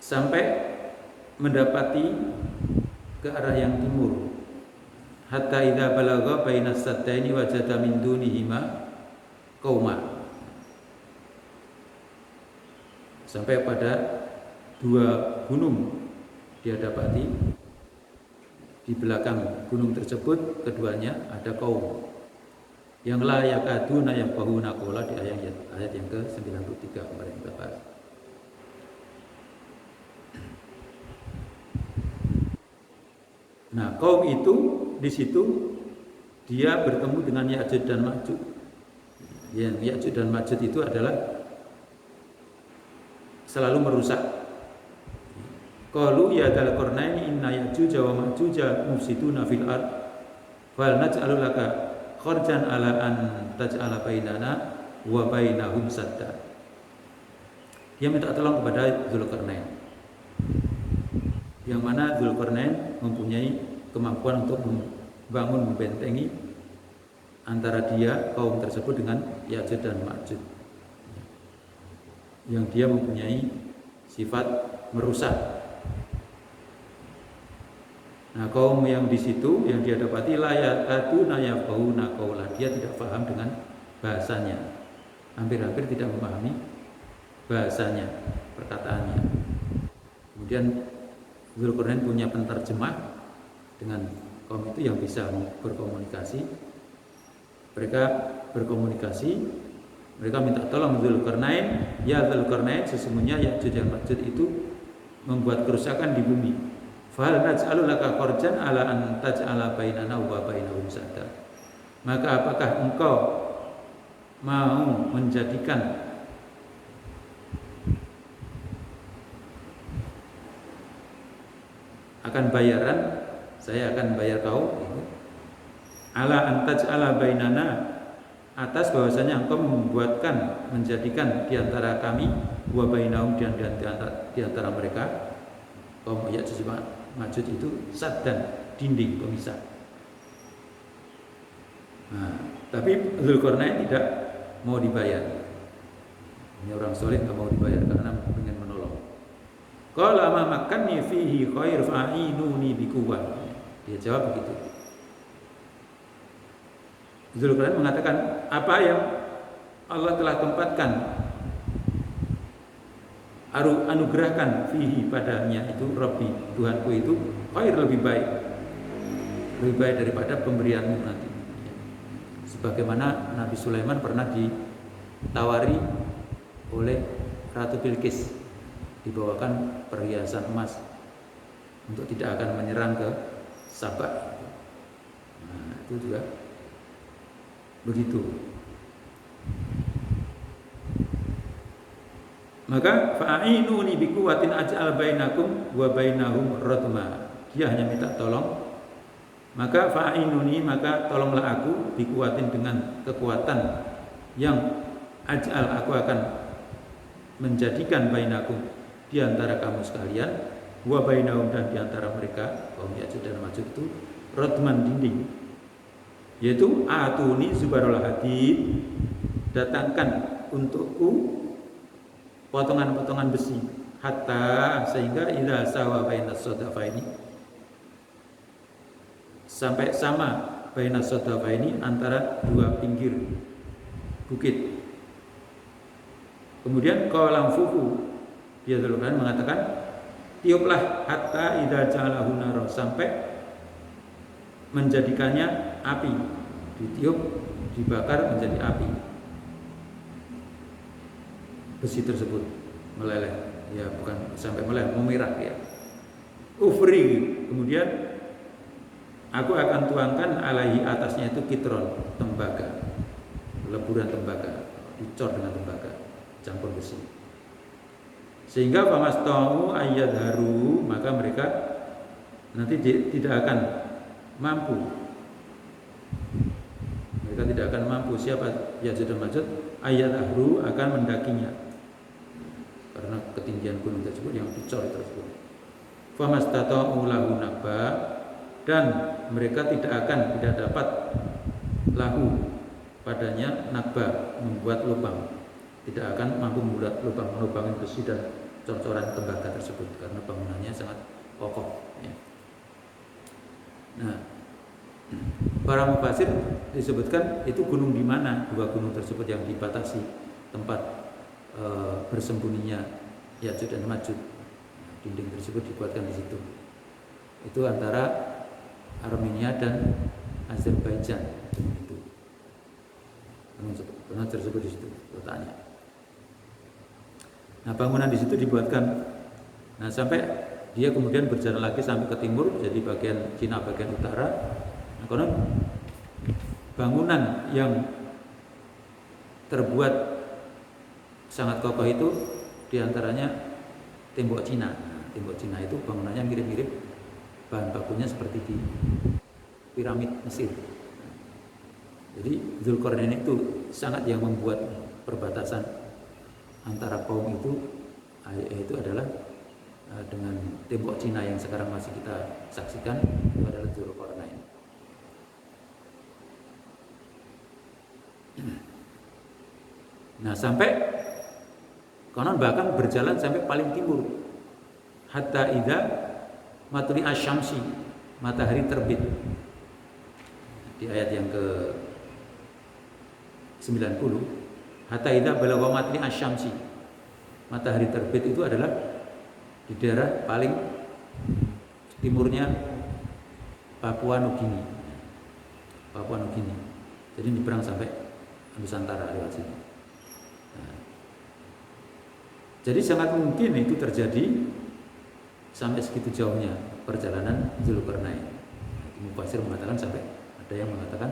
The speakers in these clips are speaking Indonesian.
sampai mendapati ke arah yang timur. Hatta idza balagha baina saddaini wajada min dunihima qauma. Sampai pada dua gunung dia dapati. Di belakang gunung tersebut keduanya ada kaum yang la yakaduna yafqahuna qawla di ayat yang ke-93 kemarin kita bahas. Nah, kaum itu di situ dia bertemu dengan Ya'juj dan Ma'juj. Ya'juj dan Ma'juj itu adalah selalu merusak. Qalu ya dzal qarnaini inna Ya'juj wa Ma'juj mufsiduna fil ard fal naj'alu laka kharjan ala an taj'ala bainana wa bainahum sadda. Dia minta tolong kepada Dzulqarnain, yang mana Dzulqarnain mempunyai kemampuan untuk membentengi antara dia kaum tersebut dengan Ya'juj dan Ma'juj, yang dia mempunyai sifat merusak. Nah, kaum yang di situ yang dia dapati layatuna yafqahuna qawla, dia tidak paham dengan bahasanya, hampir-hampir tidak memahami bahasanya, perkataannya. Kemudian Dzulqarnain punya penterjemah dengan kaum itu yang bisa berkomunikasi. Mereka berkomunikasi, mereka minta tolong Dzulqarnain, ya Dzulqarnain, sesungguhnya Ya'juj dan Ma'juj itu membuat kerusakan di bumi. Fahal naj'alu laka kharjan ala an taj'ala bainana wa bainahum sadda. Maka apakah engkau mau menjadikan akan bayaran, saya akan bayar kau ala an taj'ala bainana, atas bahwasanya engkau menjadikan di antara kami wa bainahum di antara mereka kaum Ya'juj Ma'juj itu saddan, dinding pemisah. Nah, tapi Dzulqarnain tidak mau dibayar. Ini orang soleh nggak mau dibayar karena ingin menolong. Qala ma makanni fihi khair fa'inuni biquwwah. Dia jawab begitu. Dzulqarnain mengatakan, apa yang Allah telah tempatkan, anugerahkan fihi padanya itu Rabbi, Tuhanku itu khair, lebih baik daripada pemberianmu nanti. Sebagaimana Nabi Sulaiman pernah ditawari oleh Ratu Bilqis, dibawakan perhiasan emas untuk tidak akan menyerang ke Sabah. Nah, itu juga begitu. Maka fa'inuni biquwwatin aj'al bainakum wa bainahum radma. Dia hanya minta tolong. Maka fa'inuni, maka tolonglah aku biquwwatin, dengan kekuatan yang aj'al, aku akan menjadikan bainakum, di antara kamu sekalian, wa bainahum, dan di antara mereka kaum Ya'juj dan Ma'juj itu radman, dinding, yaitu atuni zubarul hadid, datangkan untukku potongan-potongan besi, hatta, sehingga idza sawa bainas sadafaini, sampai sama bainas sadafaini, antara dua pinggir bukit. Kemudian qalam fuhu, dia Dzulqarnain mengatakan, tiuplah, hatta idza ja'alahu nara, sampai menjadikannya api, ditiup, dibakar menjadi api. Besi tersebut meleleh, ya bukan sampai meleleh, memerah ya. Ufri, kemudian aku akan tuangkan alaihi, atasnya itu kitron, tembaga, leburan tembaga, dicor dengan tembaga, campur besi. Sehingga famastau ayyadharu, maka mereka nanti tidak akan mampu. Mereka tidak akan mampu, siapa Ya'juj dan Ma'juj, ayyadharu, akan mendakinya, karena ketinggian gunung tersebut yang dicor tersebut. Famastata'u lahu naba, dan mereka tidak dapat lahu padanya naba, membuat lubang, tidak akan mampu membuat lubang, melubangi besi dan cor-coran tembaga tersebut karena bangunannya sangat kokoh. Ya. Nah, para mufasir disebutkan itu gunung di mana, dua gunung tersebut yang dibatasi tempat bersembunyinya Ya'juj dan Ma'juj. Dinding tersebut dibuatkan di situ. Itu antara Armenia dan Azerbaijan. Itu gunung tersebut di situ letaknya. Nah, bangunan di situ dibuatkan. Nah, sampai dia kemudian berjalan lagi sampai ke timur, jadi bagian Cina bagian utara. Nah, konon bangunan yang terbuat sangat kokoh itu diantaranya tembok Cina. Nah, tembok Cina itu bangunannya mirip-mirip, bahan bakunya seperti di piramid Mesir. Jadi Dzulqarnain itu sangat yang membuat perbatasan antara kaum itu adalah dengan tembok Cina yang sekarang masih kita saksikan, itu adalah Dzulqarnain. Nah, sampai konon bahkan berjalan sampai paling timur, hatta idza matli asyamsi, matahari terbit. Di ayat yang ke 90, hatta idza balagha matli asyamsi, matahari terbit itu adalah di daerah paling timurnya Papua Nugini. Papua Nugini. Jadi nyebrang sampai Nusantara lewat sini. Nah, jadi sangat mungkin itu terjadi sampai segitu jauhnya perjalanan Dzulqarnain. Mufasir mengatakan sampai ada yang mengatakan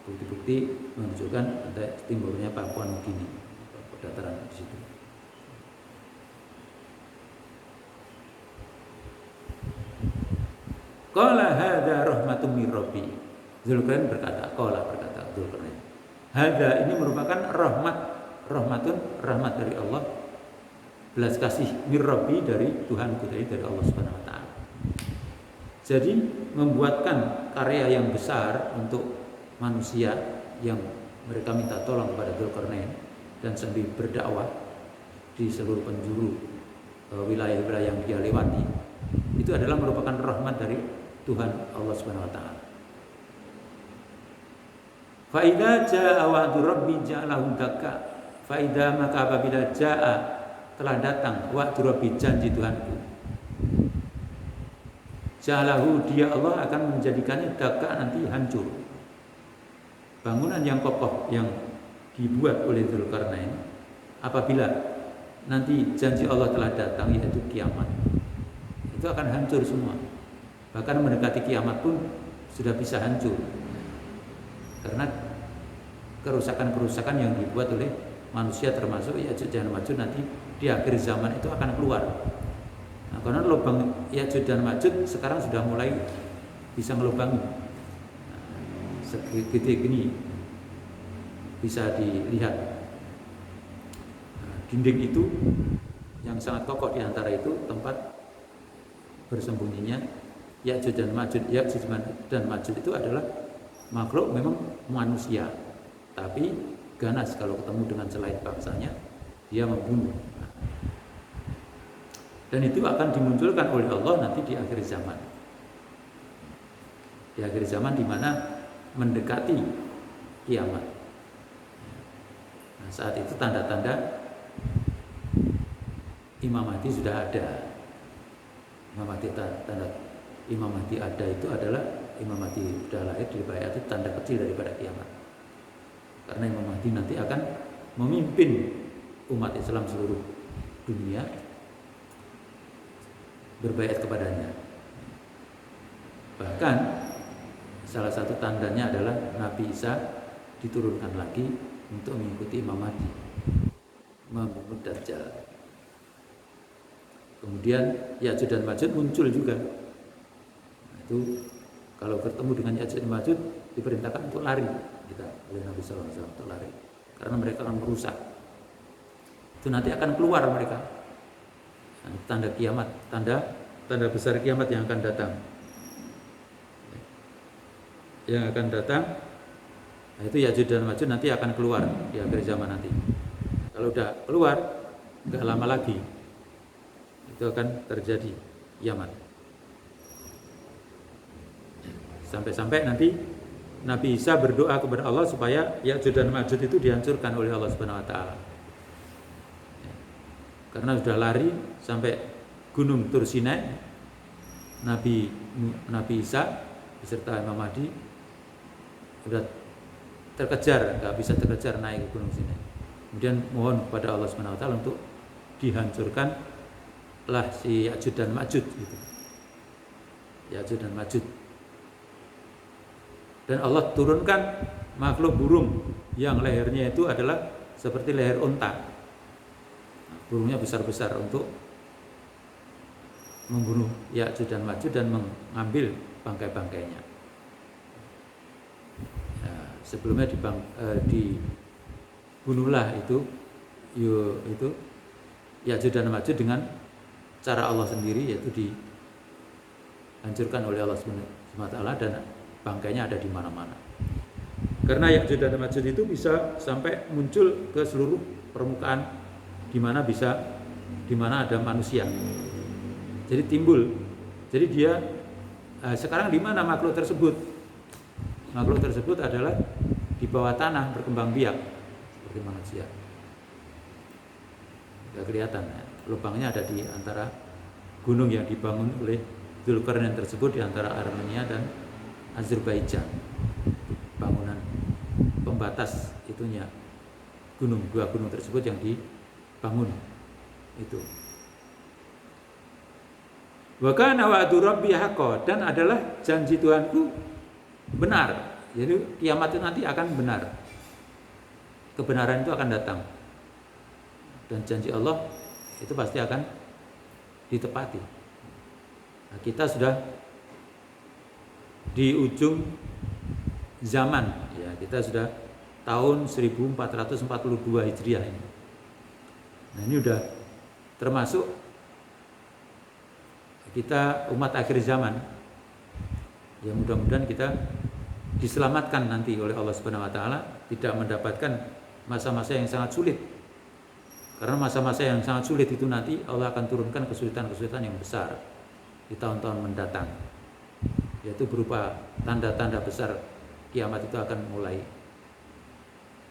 bukti-bukti menunjukkan ada timurnya Papua Nugini, dataran di situ. Qala hadza rahmatun mir rabbi. Dzulqarnain berkata Dzulqarnain. Hadza ini merupakan rahmat dari Allah. Belas kasih mir rabbi dari Tuhanku, dari Allah Subhanahu wa taala. Jadi membuatkan karya yang besar untuk manusia yang mereka minta tolong kepada Dzulqarnain dan sambil berdakwah di seluruh penjuru wilayah-wilayah yang dia lewati, itu adalah merupakan rahmat dari Tuhan Allah Subhanahu wa taala. Fa idza jaa wa'du rabbi ja'alahu dakka. Fa idza maka apabila jaa telah datang wa'du rabbi janji Tuhanku. Ja'alahu dia Allah akan menjadikannya dakka nanti hancur. Bangunan yang kokoh yang dibuat oleh Dzulqarnain apabila nanti janji Allah telah datang, yaitu kiamat, itu akan hancur semua. Bahkan mendekati kiamat pun sudah bisa hancur karena kerusakan-kerusakan yang dibuat oleh manusia, termasuk Ya'juj dan Ma'juj nanti di akhir zaman itu akan keluar. Nah, karena lubang Ya'juj dan Ma'juj sekarang sudah mulai bisa ngelubangi. Segede gini bisa dilihat. Nah, dinding itu yang sangat kokoh di antara itu tempat bersembunyinya Ya'juj dan Ma'juj. Ya'juj dan Ma'juj itu adalah makhluk memang manusia, tapi ganas kalau ketemu dengan selain bangsanya, dia membunuh. Dan itu akan dimunculkan oleh Allah nanti di akhir zaman. Di akhir zaman di mana mendekati kiamat. Nah, saat itu tanda-tanda Imam Mahdi sudah ada. Tanda Imam Mahdi ada itu adalah Imam Mahdi sudah lahir di bayat itu tanda kecil daripada kiamat. Karena Imam Mahdi nanti akan memimpin umat Islam seluruh dunia berbayat kepadanya. Bahkan salah satu tandanya adalah Nabi Isa diturunkan lagi untuk mengikuti Imam Mahdi, membunuh Dajjal. Kemudian Ya'juj dan Ma'juj muncul juga. Nah, itu kalau bertemu dengan Ya'juj dan Ma'juj diperintahkan untuk lari kita oleh Nabi SAW, untuk lari karena mereka akan merusak. Itu nanti akan keluar mereka. Nah, tanda kiamat, tanda besar kiamat yang akan datang. Yang akan datang, nah itu Ya'juj dan Ma'juj nanti akan keluar di akhir zaman nanti. Kalau udah keluar, nggak lama lagi itu akan terjadi kiamat. Sampai-sampai nanti Nabi Isa berdoa kepada Allah supaya Ya'juj dan Ma'juj itu dihancurkan oleh Allah Subhanahu wa taala. Karena sudah lari sampai Gunung Tur Sinai, Nabi Isa beserta Imam Mahdi sudah terkejar, nggak bisa terkejar naik ke Gunung Sinai. Kemudian mohon kepada Allah Subhanahu wa taala untuk dihancurkan lah si Ya'juj dan Ma'juj gitu. Ya'juj dan Ma'juj. Dan Allah turunkan makhluk burung yang lehernya itu adalah seperti leher unta. Burungnya besar-besar untuk membunuh Ya'juj dan Ma'juj dan mengambil bangkai-bangkainya. Nah, sebelumnya dibunuhlah itu Ya'juj dan Ma'juj dengan cara Allah sendiri, yaitu dihancurkan oleh Allah SWT dan bangkainya ada di mana-mana. Karena Ya'juj dan Ma'juj itu bisa sampai muncul ke seluruh permukaan di mana ada manusia. Jadi timbul. Jadi dia sekarang di mana makhluk tersebut? Makhluk tersebut adalah di bawah tanah berkembang biak seperti manusia. Tidak kelihatan ya. Lubangnya ada di antara gunung yang dibangun oleh Dzulkarnain tersebut di antara Armenia dan Azerbaijan. Bangunan pembatas itunya dua gunung tersebut yang dibangun itu. Wa kana wa'du rabbi haqqan, dan adalah janji Tuhanku benar. Jadi kiamat itu nanti akan benar. Kebenaran itu akan datang. Dan janji Allah itu pasti akan ditepati. Nah, kita sudah di ujung zaman ya, kita sudah tahun 1442 Hijriah ini. Nah, ini udah termasuk kita umat akhir zaman. Ya, mudah-mudahan kita diselamatkan nanti oleh Allah Subhanahu wa taala, tidak mendapatkan masa-masa yang sangat sulit. Karena masa-masa yang sangat sulit itu nanti Allah akan turunkan kesulitan-kesulitan yang besar di tahun-tahun mendatang. Yaitu berupa tanda-tanda besar kiamat itu akan mulai.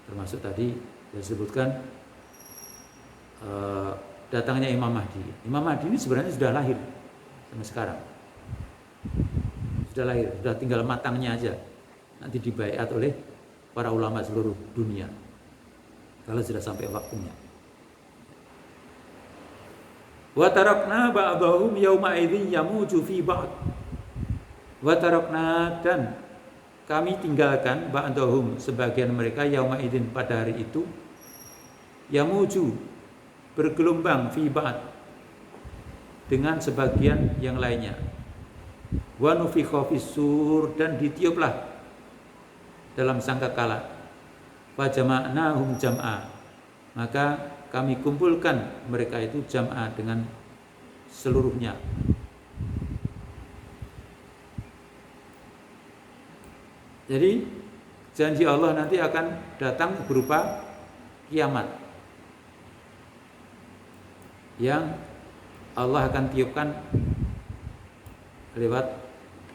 Termasuk tadi disebutkan datangnya Imam Mahdi. Imam Mahdi ini sebenarnya sudah lahir sampai sekarang. Sudah lahir, sudah tinggal matangnya aja. Nanti dibaiat oleh para ulama seluruh dunia. Kalau sudah sampai waktunya. Wa tarakna ba'dahum yauma idzin yamuju fi ba'd. Wa tarakna, dan kami tinggalkan ba'dahum sebagian mereka yauma idzin pada hari itu yamuju bergelombang fi ba'd dengan sebagian yang lainnya. Wa nufikha fis-sur, dan ditiuplah dalam sangkakala. Fa jama'nahum jam'a, maka kami kumpulkan mereka itu jam'a dengan seluruhnya. Jadi janji Allah nanti akan datang berupa kiamat yang Allah akan tiupkan lewat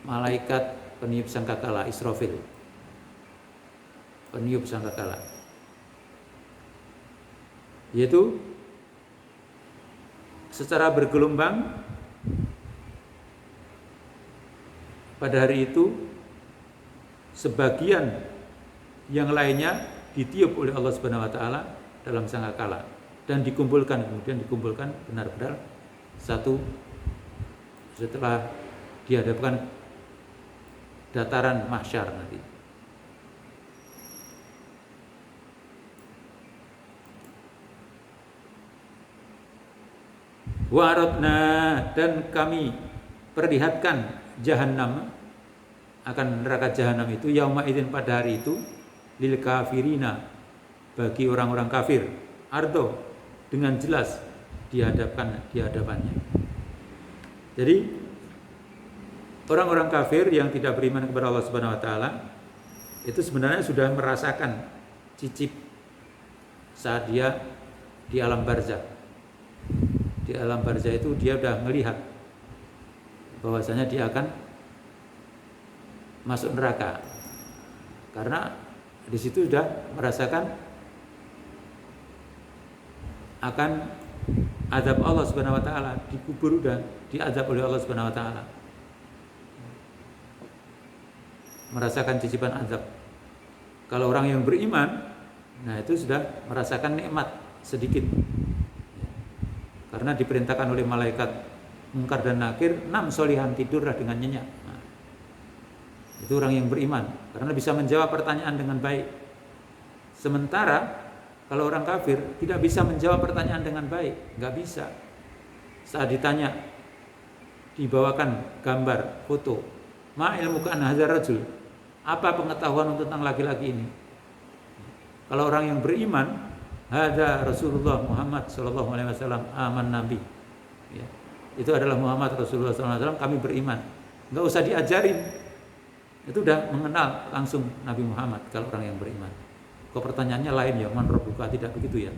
malaikat peniup sangkakala, Israfil, peniup sangkakala, yaitu secara bergelombang pada hari itu. Sebagian yang lainnya ditiup oleh Allah Subhanahu wa taala dalam sangkakala dan kemudian dikumpulkan benar-benar satu setelah dihadapkan dataran mahsyar nanti. Wa aradna, dan kami perlihatkan Jahannam, akan neraka Jahannam itu yauma idzin pada hari itu lil kafirina, bagi orang-orang kafir, ardo, dengan jelas di hadapannya. Jadi orang-orang kafir yang tidak beriman kepada Allah Subhanahu wa taala itu sebenarnya sudah merasakan cicip saat dia di alam barzakh, di di alam barzah itu dia sudah melihat bahwasanya dia akan masuk neraka, karena di situ sudah merasakan akan azab Allah Subhanahu wa taala, dikubur dan diazab oleh Allah Subhanahu wa taala. Merasakan cicipan azab. Kalau orang yang beriman, nah itu sudah merasakan nikmat sedikit. Karena diperintahkan oleh malaikat Munkar dan Nakir, 6 solihan tidurlah dengan nyenyak. Nah, itu orang yang beriman, karena bisa menjawab pertanyaan dengan baik. Sementara kalau orang kafir tidak bisa menjawab pertanyaan dengan baik, nggak bisa. Saat ditanya, dibawakan gambar, foto, ma ilmuka an hadzal rajul, apa pengetahuan tentang laki-laki ini? Kalau orang yang beriman, hadza Rasulullah Muhammad sallallahu alaihi wasallam aman nabi. Ya. Itu adalah Muhammad Rasulullah sallallahu alaihi wasallam, kami beriman. Nggak usah diajarin. Itu udah mengenal langsung Nabi Muhammad kalau orang yang beriman. Kok pertanyaannya lain ya, man rabbuka, tidak begitu ya.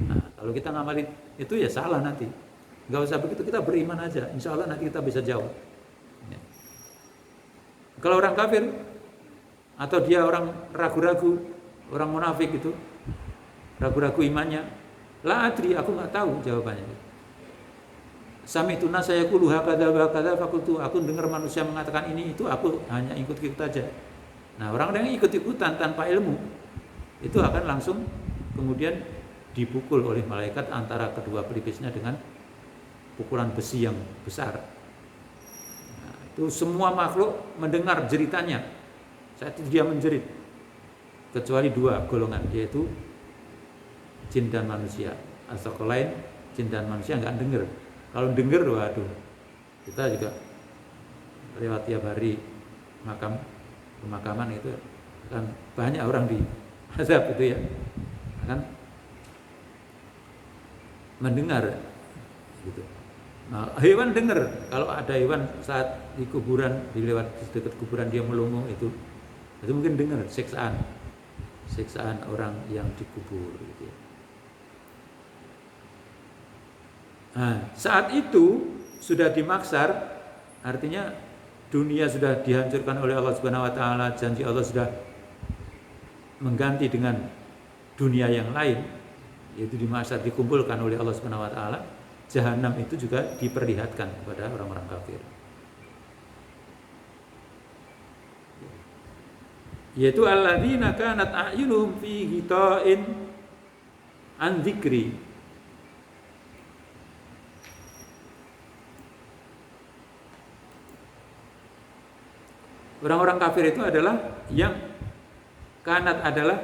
Nah, kalau kita ngamalin itu ya salah nanti. Nggak usah begitu, kita beriman aja. Insya Allah nanti kita bisa jawab. Ya. Kalau orang kafir atau dia orang ragu-ragu, orang munafik itu ragu-ragu imannya, la adri, aku nggak tahu jawabannya. Samituna saya kuluha kada kada fakultu, aku dengar manusia mengatakan ini itu, aku hanya ikut-ikut aja. Nah, orang yang ikut-ikutan tanpa ilmu itu akan langsung kemudian dipukul oleh malaikat antara kedua pelipisnya dengan pukulan besi yang besar. Nah, itu semua makhluk mendengar jeritannya. Saat itu dia menjerit, kecuali 2 golongan, yaitu jin dan manusia. Atau lain, jin dan manusia nggak dengar. Kalau dengar, waduh, kita juga lewat tiap hari pemakaman itu kan banyak orang di azab itu ya, kan mendengar gitu. Nah, hewan dengar, kalau ada hewan saat di kuburan, di dekat kuburan dia melongo itu mungkin dengar siksaan orang yang dikubur gitu ya. Nah, saat itu sudah dimaksar, artinya dunia sudah dihancurkan oleh Allah Subhanahu wa taala, janji Allah sudah mengganti dengan dunia yang lain, yaitu di masyar dikumpulkan oleh Allah Subhanahu wa taala. Jahanam itu juga diperlihatkan kepada orang-orang kafir, yaitu alladzina kanat a'yunuhum fi ghita'in an dzikri. Orang-orang kafir itu adalah yang kanat adalah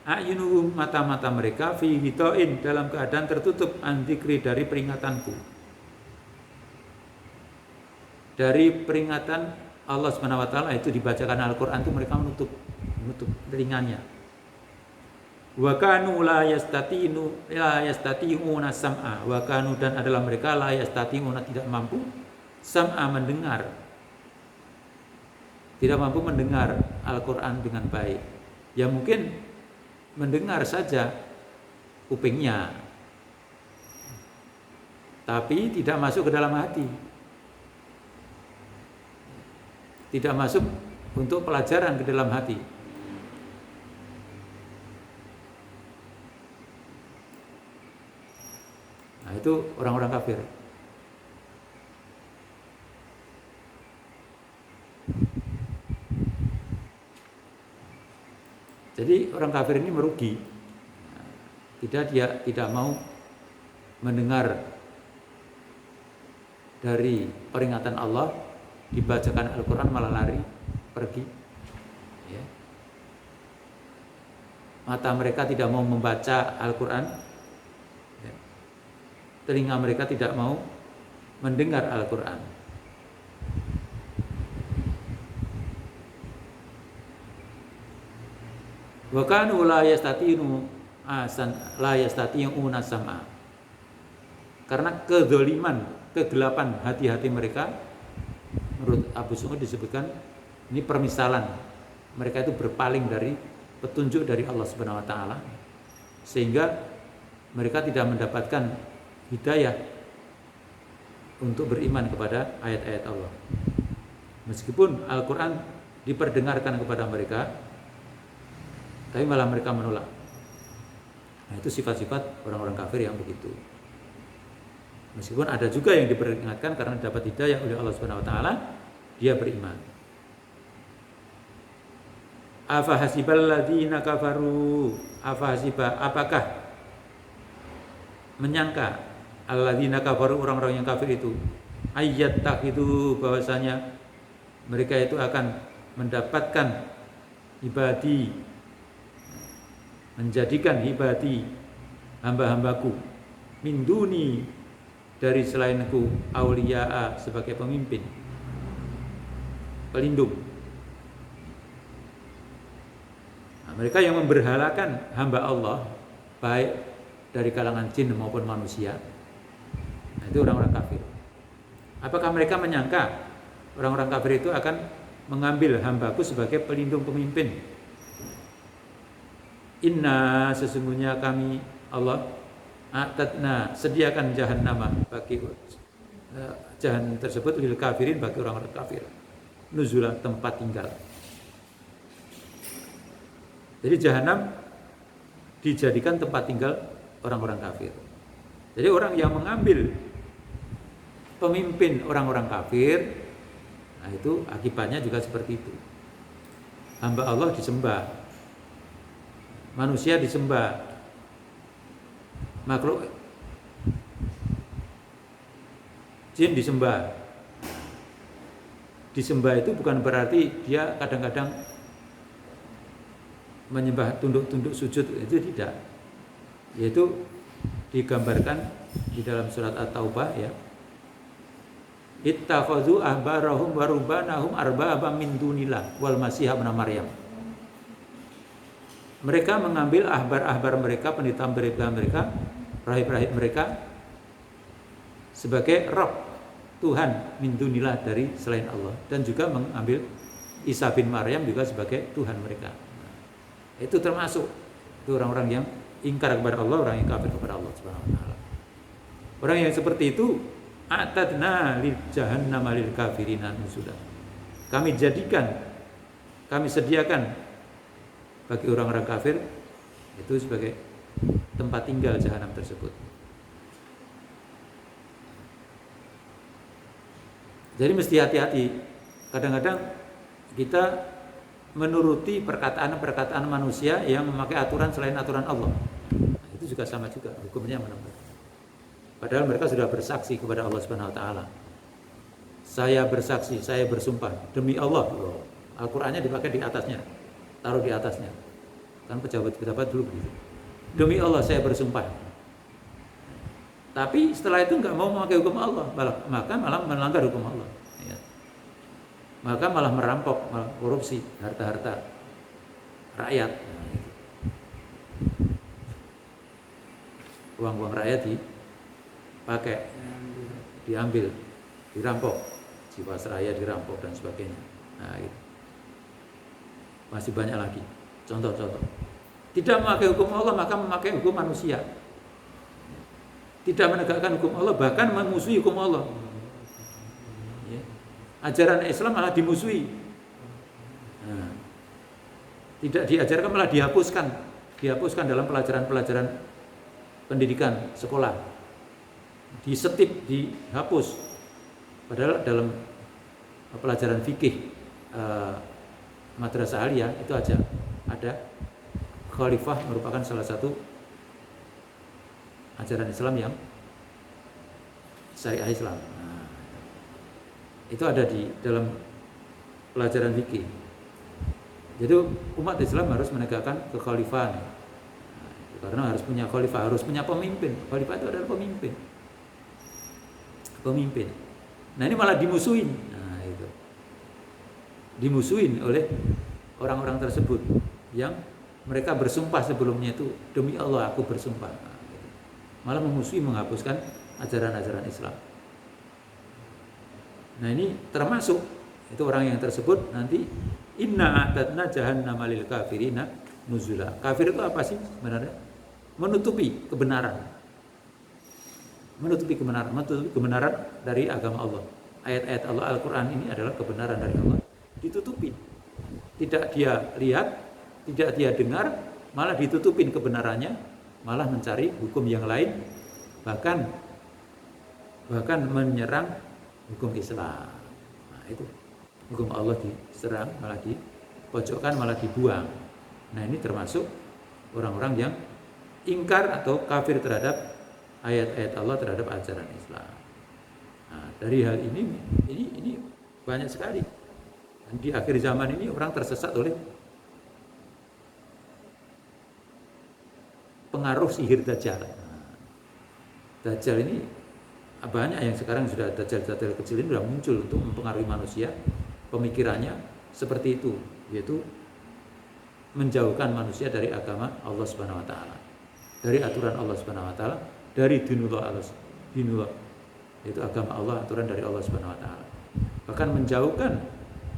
a'yunuhum, mata-mata mereka, fi ghita'in, dalam keadaan tertutup, an dzikri, dari peringatanku. Dari peringatan Allah Subhanahu wa taala, itu dibacakan Al-Qur'an itu mereka menutup telingannya. Wa kanu la yastati'una sam'a, wa kanu, dan adalah mereka la yastati'una, tidak mampu, sam'a, mendengar. Tidak mampu mendengar Al-Quran dengan baik. Ya mungkin mendengar saja kupingnya, tapi tidak masuk ke dalam hati. Tidak masuk untuk pelajaran ke dalam hati. Nah, itu orang-orang kafir. Jadi orang kafir ini merugi. Dia tidak mau mendengar dari peringatan Allah, dibacakan Al-Quran malah lari pergi. Ya. Mata mereka tidak mau membaca Al-Quran, ya. Telinga mereka tidak mau mendengar Al-Quran. Wa kanu la yastati'una sam'a. Karena kedzaliman, kegelapan hati-hati mereka, menurut Abu Sa'ud disebutkan ini permisalan. Mereka itu berpaling dari petunjuk dari Allah Subhanahu wa taala, sehingga mereka tidak mendapatkan hidayah untuk beriman kepada ayat-ayat Allah. Meskipun Al-Quran diperdengarkan kepada mereka, tapi malah mereka menolak. Nah, itu sifat-sifat orang-orang kafir yang begitu. Meskipun ada juga yang diperingatkan karena dapat hidayah oleh Allah Subhanahu wa taala, dia beriman. Afahasibal ladzina kafaru, apakah menyangka alladzina kafaru, orang-orang yang kafir itu, ayyattakhidhu, bahwasanya mereka itu akan mendapatkan ibadi, menjadikan ibadi, hamba-hambaku, min duni, dari selainku, auliya'a, sebagai pemimpin, pelindung. Nah, mereka yang memberhalakan hamba Allah, baik dari kalangan jin maupun manusia, nah, itu orang-orang kafir. Apakah mereka menyangka orang-orang kafir itu akan mengambil hambaku sebagai pelindung pemimpin? Inna, sesungguhnya kami Allah, a'tadna, sediakan jahannama, bagi jahanam tersebut, lil kafirin, bagi orang-orang kafir, nuzulan, tempat tinggal. Jadi jahanam dijadikan tempat tinggal orang-orang kafir. Jadi orang yang mengambil pemimpin orang-orang kafir, nah itu akibatnya juga seperti itu. Hamba Allah disembah, manusia disembah, makhluk jin disembah. Disembah itu bukan berarti dia kadang-kadang menyembah tunduk-tunduk sujud, itu tidak. Yaitu digambarkan di dalam surat At-Taubah, ya. Ittakhadhu ahbarahum wa rubbanahum arbaba min dunillah wal masih ibn Maryam. Mereka mengambil ahbar-ahbar mereka, pendeta-pendeta mereka, rahib-rahib mereka sebagai Rabb, Tuhan, min dunillah, dari selain Allah, dan juga mengambil Isa bin Maryam juga sebagai Tuhan mereka. Itu termasuk itu orang-orang yang ingkar kepada Allah, orang yang kafir kepada Allah Subhanahu wa taala. Orang yang seperti itu, a'tadna lil jahannama lil kafirina nuzula. Kami sediakan bagi orang-orang kafir itu sebagai tempat tinggal jahanam tersebut. Jadi mesti hati-hati. Kadang-kadang kita menuruti perkataan-perkataan manusia yang memakai aturan selain aturan Allah. Nah, itu juga sama juga hukumnya menembak. Padahal mereka sudah bersaksi kepada Allah Subhanahu wa taala. Saya bersaksi, saya bersumpah demi Allah. Al-Qur'annya dipakai di atasnya. Taruh di atasnya. Kan pejabat-pejabat dulu begitu. Demi Allah saya bersumpah. Tapi setelah itu enggak mau memakai hukum Allah, maka malah melanggar hukum Allah. Ya. Maka malah merampok, malah korupsi harta-harta rakyat. Nah, gitu. Uang-uang rakyat dipakai, diambil, dirampok, jiwasraya dirampok dan sebagainya. Nah, gitu. Masih banyak lagi contoh-contoh. Tidak memakai hukum Allah, maka memakai hukum manusia. Tidak menegakkan hukum Allah, bahkan memusuhi hukum Allah. Ajaran Islam malah dimusuhi. Nah, tidak diajarkan, malah dihapuskan dalam pelajaran-pelajaran pendidikan sekolah, disetip, dihapus. Padahal dalam pelajaran fikih madrasah aliyah itu aja ada khalifah merupakan salah satu ajaran Islam yang syariah Islam. Itu ada di dalam pelajaran fikih. Jadi umat Islam harus menegakkan kekhalifahan. Karena harus punya khalifah, harus punya pemimpin. Khalifah itu adalah pemimpin. Pemimpin. Nah, ini malah dimusuhin. Nah, itu. Dimusuhin oleh orang-orang tersebut yang mereka bersumpah sebelumnya itu, demi Allah aku bersumpah. Nah, gitu. Malah memusuhi, menghapuskan ajaran-ajaran Islam. Nah, ini termasuk itu orang yang tersebut nanti inna a'tadna jahannama lil kafirina nuzula. Kafir itu apa sih sebenarnya? Menutupi kebenaran. menutupi kebenaran dari agama Allah. Ayat-ayat Allah, Al-Quran ini adalah kebenaran dari Allah, ditutupin. Tidak dia lihat, tidak dia dengar, malah ditutupin kebenarannya, malah mencari hukum yang lain, bahkan menyerang hukum Islam. Nah, itu hukum Allah diserang, malah dipojokkan, malah dibuang. Nah, ini termasuk orang-orang yang ingkar atau kafir terhadap ayat-ayat Allah, terhadap ajaran Islam. Nah, dari hal ini banyak sekali. Dan di akhir zaman ini orang tersesat oleh pengaruh sihir Dajjal. Nah, Dajjal ini banyak yang sekarang sudah Dajjal kecil ini sudah muncul untuk mempengaruhi manusia, pemikirannya seperti itu, yaitu menjauhkan manusia dari agama Allah Subhanahu wa taala, dari aturan Allah Subhanahu wa taala, dari dinullah, yaitu agama Allah, aturan dari Allah Subhanahu wa taala. Bahkan menjauhkan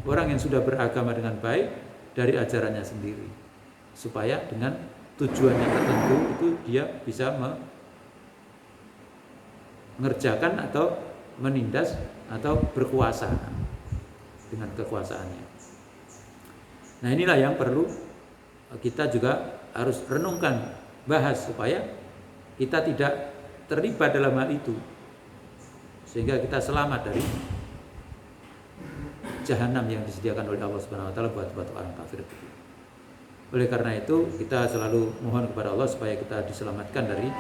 orang yang sudah beragama dengan baik dari ajarannya sendiri, supaya dengan tujuannya tertentu itu dia bisa mengerjakan atau menindas atau berkuasa dengan kekuasaannya. Nah, inilah yang perlu kita juga harus renungkan, bahas, supaya kita tidak terlibat dalam hal itu, sehingga kita selamat dari jahanam yang disediakan oleh Allah Subhanahu wa taala buat orang kafir. Oleh karena itu kita selalu mohon kepada Allah supaya kita diselamatkan dari